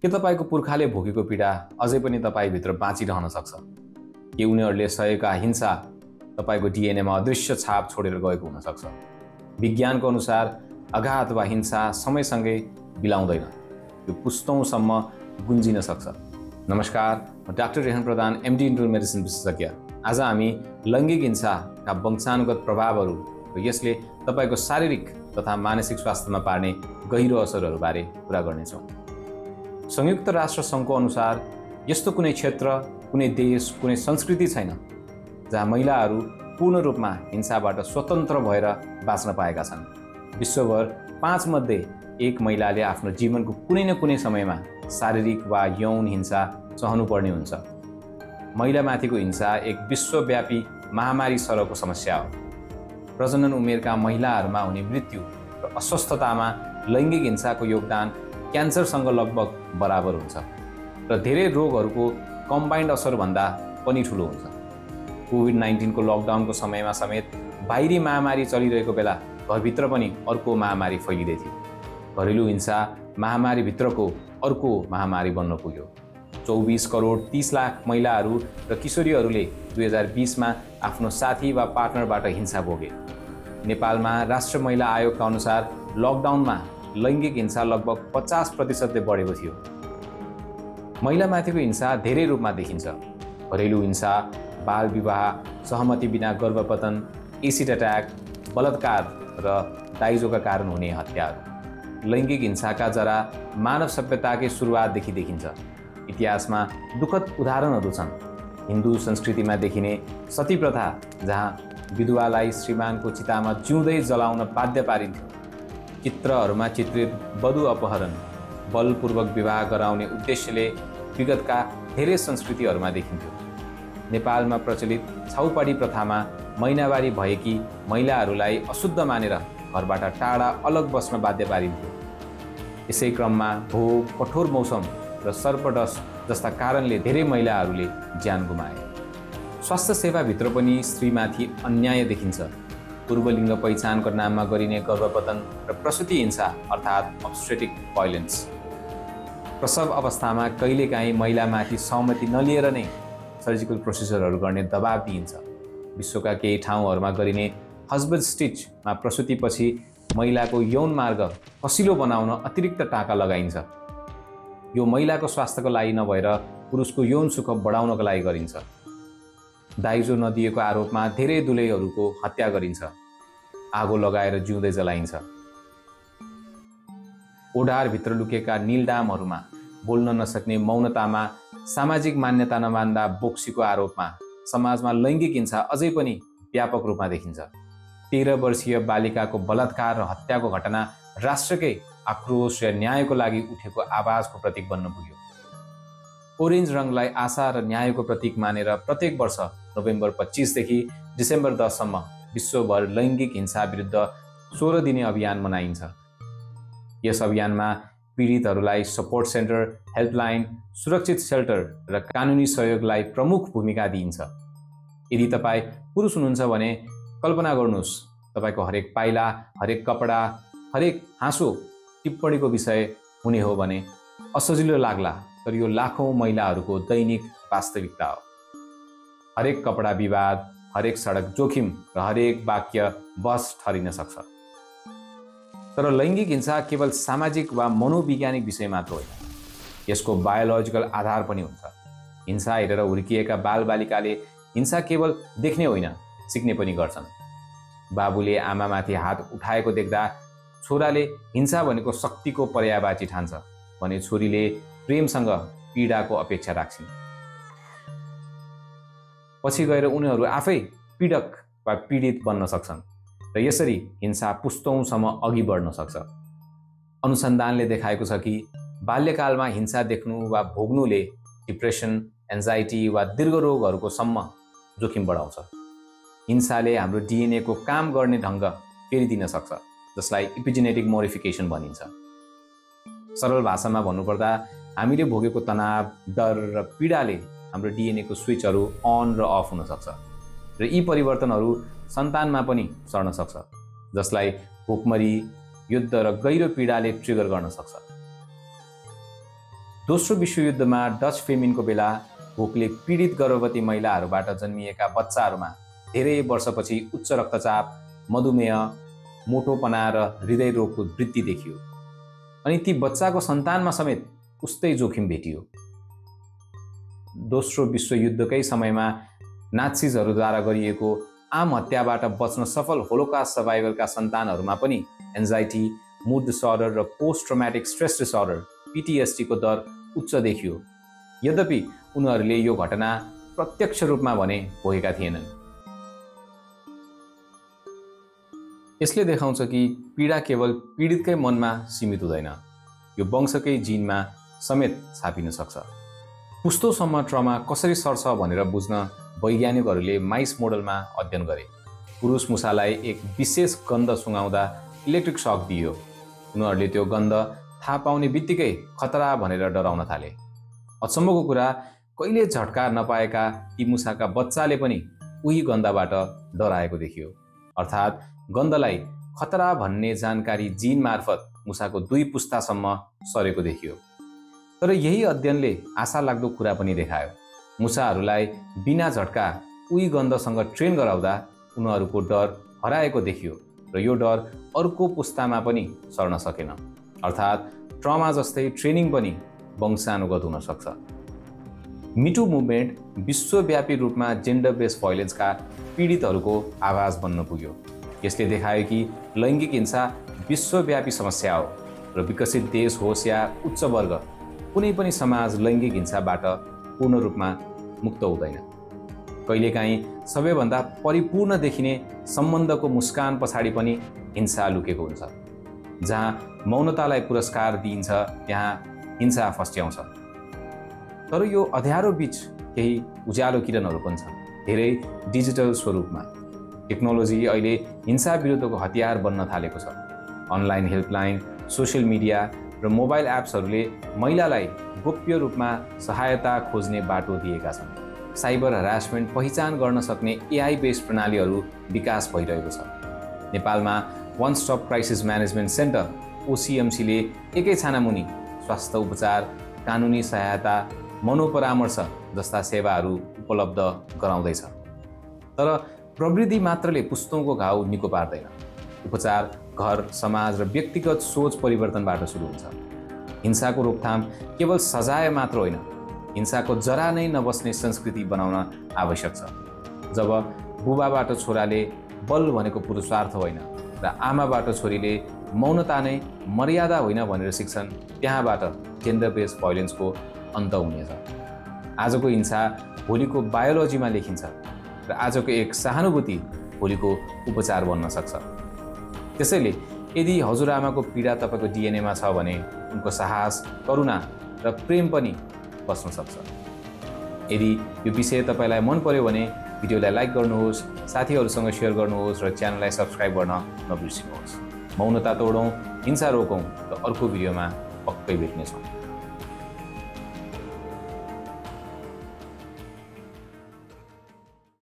के तपाईको पुर्खाले भोगेको पीडा अझै पनि तपाईभित्र बाँचिरहन सक्छ? के उनीहरूले सहेका हिंसा तपाईको डिएनएमा अदृश्य छाप छोडेर गएको हुन सक्छ? विज्ञानको अनुसार आघात वा हिंसा समयसँगै बिलाउँदैन, यो पुस्तौँसम्म गुन्जिन सक्छ। नमस्कार, म डाक्टर रेहन प्रधान, एमडी इन्टरनल मेडिसिन विशेषज्ञ। आज हामी लैङ्गिक हिंसाका वंशानुगत प्रभावहरू र यसले तपाईको शारीरिक तथा मानसिक स्वास्थ्यमा पार्ने गहिरो असरहरूबारे कुरा गर्नेछौँ। संयुक्त राष्ट्र सङ्घको अनुसार यस्तो कुनै क्षेत्र, कुनै देश, कुनै संस्कृति छैन जहाँ महिलाहरू पूर्ण रूपमा हिंसाबाट स्वतन्त्र भएर बाँच्न पाएका छन्। विश्वभर 5 मध्ये 1 महिलाले आफ्नो जीवनको कुनै न कुनै समयमा शारीरिक वा यौन हिंसा सहनुपर्ने हुन्छ। महिलामाथिको हिंसा एक विश्वव्यापी महामारी सरहको समस्या हो। प्रजनन उमेरका महिलाहरूमा हुने मृत्यु र अस्वस्थतामा लैङ्गिक हिंसाको योगदान क्यान्सरसँग लगभग बराबर हुन्छ र धेरै रोगहरूको कम्बाइन्ड असरभन्दा पनि ठुलो हुन्छ। कोभिड-19 को लकडाउनको समयमा समेत बाहिरी महामारी चलिरहेको बेला घरभित्र पनि अर्को महामारी फैलिँदै थियो। घरेलु हिंसा महामारीभित्रको अर्को महामारी बन्न पुग्यो। 24 करोड 30 लाख महिलाहरू र किशोरीहरूले 2020 मा आफ्नो साथी वा पार्टनरबाट हिंसा भोगे। नेपालमा राष्ट्रिय महिला आयोगका अनुसार लकडाउनमा लैङ्गिक हिंसा लगभग 50% बढेको थियो। महिलामाथिको हिंसा धेरै रूपमा देखिन्छ। घरेलु हिंसा, बाल विवाह, सहमति बिना गर्भपतन, एसिड अट्याक, बलात्कार र दाइजोका कारण हुने हत्याहरू। लैङ्गिक हिंसाका जरा मानव सभ्यताकै सुरुवातदेखि देखिन्छ। इतिहासमा दुःखद उदाहरणहरू छन्। हिन्दू संस्कृतिमा देखिने सती प्रथा, जहाँ विधवालाई श्रीमानको चितामा जिउँदै जलाउन बाध्य पारिन्थ्यो। चित्रहरूमा चित्रित वधु अपहरण, बलपूर्वक विवाह गराउने उद्देश्यले विगतका धेरै संस्कृतिहरूमा देखिन्थ्यो। नेपालमा प्रचलित छाउपाडी प्रथामा महिनावारी भएकी महिलाहरूलाई अशुद्ध मानेर घरबाट टाढा अलग बस्न बाध्य पारिन्थ्यो। यसै क्रममा भोग, कठोर मौसम र सर्पडस जस्ता कारणले धेरै महिलाहरूले ज्यान गुमाए। स्वास्थ्य सेवाभित्र पनि स्त्रीमाथि अन्याय देखिन्छ। पूर्वलिङ्ग पहिचानको नाममा गरिने गर्भपतन र प्रसुति हिंसा अर्थात् अब्स्टेटिक भायोलेन्स। प्रसव अवस्थामा कहिलेकाहीँ महिलामाथि सहमति नलिएर नै सर्जिकल प्रोसिजरहरू गर्ने दबाब दिइन्छ। विश्वका केही ठाउँहरूमा गरिने हस्बेन्ड स्टिचमा प्रसुतिपछि महिलाको यौन मार्ग कसिलो बनाउन अतिरिक्त टाँका लगाइन्छ। यो महिलाको स्वास्थ्यको लागि नभएर पुरुषको यौन सुख बढाउनको लागि गरिन्छ। दाइजो नदिएको आरोपमा धेरै दुलैहरूको हत्या गरिन्छ। आगो लगाएर जिउँदै जलाइन्छ। ओढारभित्र लुकेका नीलडामहरूमा बोल्न नसक्ने मौनतामा सामाजिक मान्यता नमान्दा बोक्सीको आरोपमा समाजमा लैङ्गिक हिंसा अझै पनि व्यापक रूपमा देखिन्छ। 13 वर्षीय बालिकाको बलात्कार र हत्याको घटना राष्ट्रकै आक्रोश र न्यायको लागि उठेको आवाजको प्रतीक बन्न पुग्यो। ओरेन्ज रङलाई आशा र न्यायको प्रतीक मानेर प्रत्येक वर्ष नोभेम्बर 25 देखि डिसेम्बर 10 सम्म विश्वभर लैङ्गिक हिंसा विरुद्ध 16 दिने अभियान मनाइन्छ। यस अभियानमा पीडितहरूलाई सपोर्ट सेन्टर, हेल्पलाइन, सुरक्षित सेल्टर र कानुनी सहयोगलाई प्रमुख भूमिका दिइन्छ। यदि तपाईँ पुरुष हुनुहुन्छ भने कल्पना गर्नुहोस्, तपाईँको हरेक पाइला, हरेक कपडा, हरेक हाँसो टिप्पणीको विषय हुने हो भने असजिलो लाग्ला, तर यो लाखौँ महिलाहरूको दैनिक वास्तविकता हो। हरेक कपडा विवाद, हरेक सडक जोखिम र हरेक वाक्य बस ठरिन सक्छ। तर लैङ्गिक हिंसा केवल सामाजिक वा मनोवैज्ञानिक विषय मात्र होइन, यसको बायोलोजिकल आधार पनि हुन्छ। हिंसा हेरेर हुर्किएका बालबालिकाले हिंसा केवल देख्ने होइन, सिक्ने पनि गर्छन्। बाबुले आमामाथि हात उठाएको देख्दा छोराले हिंसा भनेको शक्तिको पर्यायवाची ठान्छ भने छोरीले प्रेमसँग पीडाको अपेक्षा राख्छिन्। पछि गएर उनीहरू आफै पीडक वा पीडित बन्न सक्छन् र यसरी हिंसा पुस्तौँसम्म अघि बढ्न सक्छ। अनुसन्धानले देखाएको छ कि बाल्यकालमा हिंसा देख्नु वा भोग्नुले डिप्रेसन, एन्जाइटी वा दीर्घ रोगहरूको सम्म जोखिम बढाउँछ। हिंसाले हाम्रो डिएनए को काम गर्ने ढङ्ग फेरिदिन सक्छ, जसलाई इपिजेनेटिक मोडिफिकेसन भनिन्छ। सरल भाषामा भन्नुपर्दा हामीले भोगेको तनाव, डर र पीडाले हाम्रो डिएनए को स्विचहरू अन र अफ हुन सक्छ र यी परिवर्तनहरू सन्तानमा पनि सर्न सक्छ, जसलाई भोकमरी, युद्ध र गहिरो पीडाले ट्रिगर गर्न सक्छ। दोस्रो विश्वयुद्धमा डच फेमिनको बेला भोकले पीडित गर्भवती महिलाहरूबाट जन्मिएका बच्चाहरूमा धेरै वर्षपछि उच्च रक्तचाप, मधुमेह, मोटोपना र हृदय रोगको वृद्धि देखियो अनि ती बच्चाको सन्तानमा समेत उस्तै जोखिम भेटियो। दोस्रो विश्वयुद्धकै समयमा नात्सिजहरूद्वारा गरिएको आम हत्याबाट बच्न सफल होलोकास्ट सर्भाइभलका सन्तानहरूमा पनि एन्जाइटी, मुड डिसअर्डर र post traumatic stress disorder PTSD को दर उच्च देखियो। यद्यपि उनीहरूले यो घटना प्रत्यक्ष रूपमा भने भोगेका थिएनन्। यसले देखाउँछ कि पीडा केवल पीडितकै मनमा सीमित हुँदैन, यो वंशकै जिनमा समेत छापिन सक्छ। पुस्तौसम्म ट्रमा कसरी सर्छ भनेर बुझ्न वैज्ञानिकहरूले माइस मोडलमा अध्ययन गरे। पुरुष मुसालाई एक विशेष गन्ध सुँगाउँदा इलेक्ट्रिक सक दियो। उनीहरूले त्यो गन्ध थाहा पाउने बित्तिकै खतरा भनेर डराउन थाले। अचम्मको कुरा, कहिले झट्का नपाएका ती मुसाका बच्चाले पनि उही गन्धबाट डराएको देखियो। अर्थात् गन्धलाई खतरा भन्ने जानकारी जिन मार्फत मुसाको 2 पुस्तासम्म सरेको देखियो। तर यही अध्ययनले आशा लाग्दो कुरा पनि देखायो। मुसाहरूलाई बिना झट्का उही गन्धसँग ट्रेन गराउँदा उनीहरूको डर हराएको देखियो र यो डर अर्को पुस्तामा पनि सर्न सकेन। अर्थात् ट्रमा जस्तै ट्रेनिङ पनि वंशानुगत हुन सक्छ। मिटु मुभमेन्ट विश्वव्यापी रूपमा जेन्डर बेस्ड भायोलेन्सका पीडितहरूको आवाज बन्न पुग्यो। यसले देखायो कि लैङ्गिक हिंसा विश्वव्यापी समस्या हो र विकसित देश होस् या उच्च वर्ग, कुनै पनि समाज लैङ्गिक हिंसाबाट पूर्ण रूपमा मुक्त हुँदैन। कहिलेकाहीँ सबैभन्दा परिपूर्ण देखिने सम्बन्धको मुस्कान पछाडि पनि हिंसा लुकेको हुन्छ। जहाँ मौनतालाई पुरस्कार दिइन्छ त्यहाँ हिंसा फस्ट्याउँछ। तर यो अँध्यारो बीच केही उज्यालो किरणहरू पनि छन्, धेरै डिजिटल स्वरूपमा। टेक्नोलोजी अहिले हिंसा विरुद्धको हतियार बन्न थालेको छ। अनलाइन हेल्पलाइन, सोसियल मिडिया र मोबाइल एप्सहरूले महिलालाई गोप्य रूपमा सहायता खोज्ने बाटो दिएका छन्। साइबर हरासमेन्ट पहिचान गर्न सक्ने AI बेस्ड प्रणालीहरू विकास भइरहेको छ। नेपालमा one stop crisis management centre OCMC ले एकै छानामुनि स्वास्थ्य उपचार, कानुनी सहायता, मनोपरामर्श जस्ता सेवाहरू उपलब्ध गराउँदैछ। तर प्रविधि मात्रले पुस्तौँको घाउ निको पार्दैन। उपचार घर, समाज र व्यक्तिगत सोच परिवर्तनबाट सुरु हुन्छ। हिंसाको रोकथाम केवल सजाय मात्र होइन, हिंसाको जरा नै नबस्ने संस्कृति बनाउन आवश्यक छ। जब बुबाबाट छोराले बल भनेको पुरुषार्थ होइन र आमाबाट छोरीले मौनता नै मर्यादा होइन भनेर सिक्छन्, त्यहाँबाट जेन्डर बेस्ड भायोलेन्सको अन्त हुनेछ। आजको हिंसा भोलिको बायोलोजीमा लेखिन्छ र आजको एक सहानुभूति भोलिको उपचार बन्न सक्छ। त्यसैले यदि हजुरआमाको पीडा तपाईँको DNA मा छ भने उनको साहस, करुणा र प्रेम पनि बस्न सक्छ। यदि यो विषय तपाईँलाई मन पर्यो भने भिडियोलाई लाइक गर्नुहोस्, साथीहरूसँग सेयर गर्नुहोस् र च्यानललाई सब्स्क्राइब गर्न नबिर्सिनुहोस्। मौनता तोडौँ, हिंसा रोकौँ र अर्को भिडियोमा पक्कै भेट्नेछौँ।